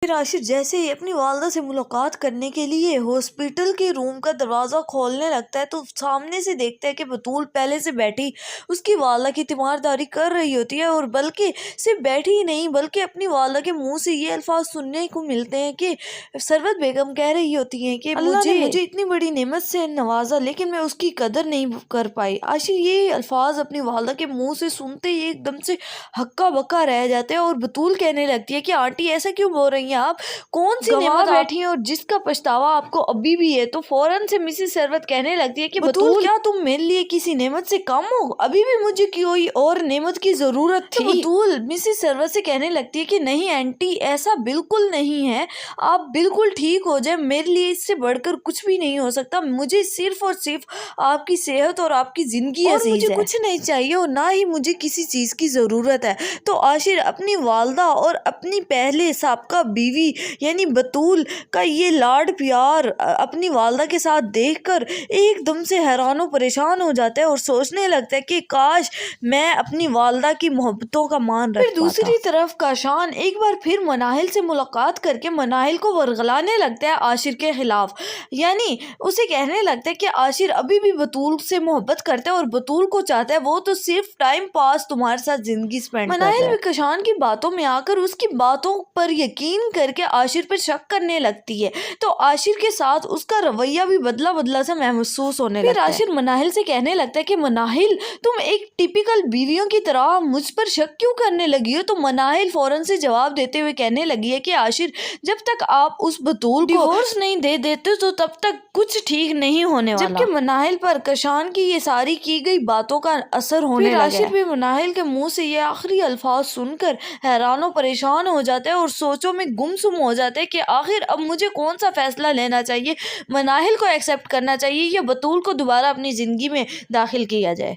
پھر عاشر جیسے ہی اپنی والدہ سے ملاقات کرنے کے لیے ہاسپٹل کے روم کا دروازہ کھولنے لگتا ہے تو سامنے سے دیکھتا ہے کہ بطول پہلے سے بیٹھی اس کی والدہ کی تیمارداری کر رہی ہوتی ہے، اور بلکہ صرف بیٹھی ہی نہیں بلکہ اپنی والدہ کے منہ سے یہ الفاظ سننے کو ملتے ہیں کہ ثروت بیگم کہہ رہی ہوتی ہیں کہ اللہ نے مجھے اتنی بڑی نعمت سے نوازا لیکن میں اس کی قدر نہیں کر پائی۔ عاشر یہ الفاظ اپنی والدہ کے منہ سے سنتے ہی ایک دم سے ہکا بکا رہ جاتے ہیں، اور بطول کہنے لگتی ہے کہ آنٹی ایسا کیوں بول رہی ہیں آپ، کون سی نعمت بیٹھی ہیں اور جس کا پچھتاوا آپ کو ابھی بھی ہے؟ تو فوراً سے مسز ثروت کہنے لگتی ہے کہ بطول کیا تم میرے لیے کسی نعمت سے کم ہو؟ ابھی بھی مجھے کوئی اور نعمت کی ضرورت تھی۔ بطول مسز ثروت سے کہنے لگتی ہے کہ نہیں آنٹی، ایسا بالکل نہیں ہے، آپ بالکل ٹھیک ہو جائے، میرے لیے اس سے بڑھ کر کچھ بھی نہیں ہو سکتا، مجھے صرف اور صرف آپ کی صحت اور آپ کی زندگی عزیز ہے، مجھے کچھ نہیں چاہیے اور نہ ہی مجھے کسی چیز کی ضرورت ہے۔ تو عاشر اپنی والدہ اور اپنی پہلے سابقہ بیوی یعنی بطول کا یہ لاڈ پیار اپنی والدہ کے ساتھ دیکھ کر ایک دم سے حیران و پریشان ہو جاتا ہے اور سوچنے لگتا ہے کہ کاش میں اپنی والدہ کی محبتوں کا مان رکھ پاتا۔ پھر دوسری طرف کاشان ایک بار پھر مناہل سے ملاقات کر کے مناہل کو ورغلانے لگتا ہے عاشر کے خلاف، یعنی اسے کہنے لگتا ہے کہ عاشر ابھی بھی بطول سے محبت کرتا ہے اور بطول کو چاہتا ہے، وہ تو صرف ٹائم پاس تمہارے ساتھ زندگی سپینڈ کرتا ہے۔ مناہل بھی کاشان کی باتوں میں آ کر اس کی باتوں پر یقین کر کے عاشر پر شک کرنے لگتی ہے، تو عاشر کے ساتھ اس کا رویہ بھی بدلا بدلا سا محسوس ہونے لگتا ہے۔ پھر عاشر مناہل سے کہنے لگتا ہے کہ مناہل تم ایک ٹیپیکل بیویوں کی طرح مجھ پر شک کیوں کرنے لگی ہو؟ تو مناہل فوراً سے جواب دیتے ہوئے کہنے لگی ہے کہ عاشر جب تک آپ اس بطول کو ڈیورس نہیں دے دیتے تو تب تک کچھ ٹھیک نہیں ہونے والا۔ جبکہ مناہل پر کاشان کی یہ ساری کی گئی باتوں کا اثر ہونے لگا ہے۔ پھر عاشر بھی مناہل کے منہ سے یہ آخری الفاظ سن کر حیران و پریشان ہو جاتا ہے اور سوچوں میں گم سم ہو جاتا ہے کہ آخر اب مجھے کون سا فیصلہ لینا چاہیے، مناہل کو ایکسیپٹ کرنا چاہیے یا بطول کو دوبارہ اپنی زندگی میں داخل کیا جائے۔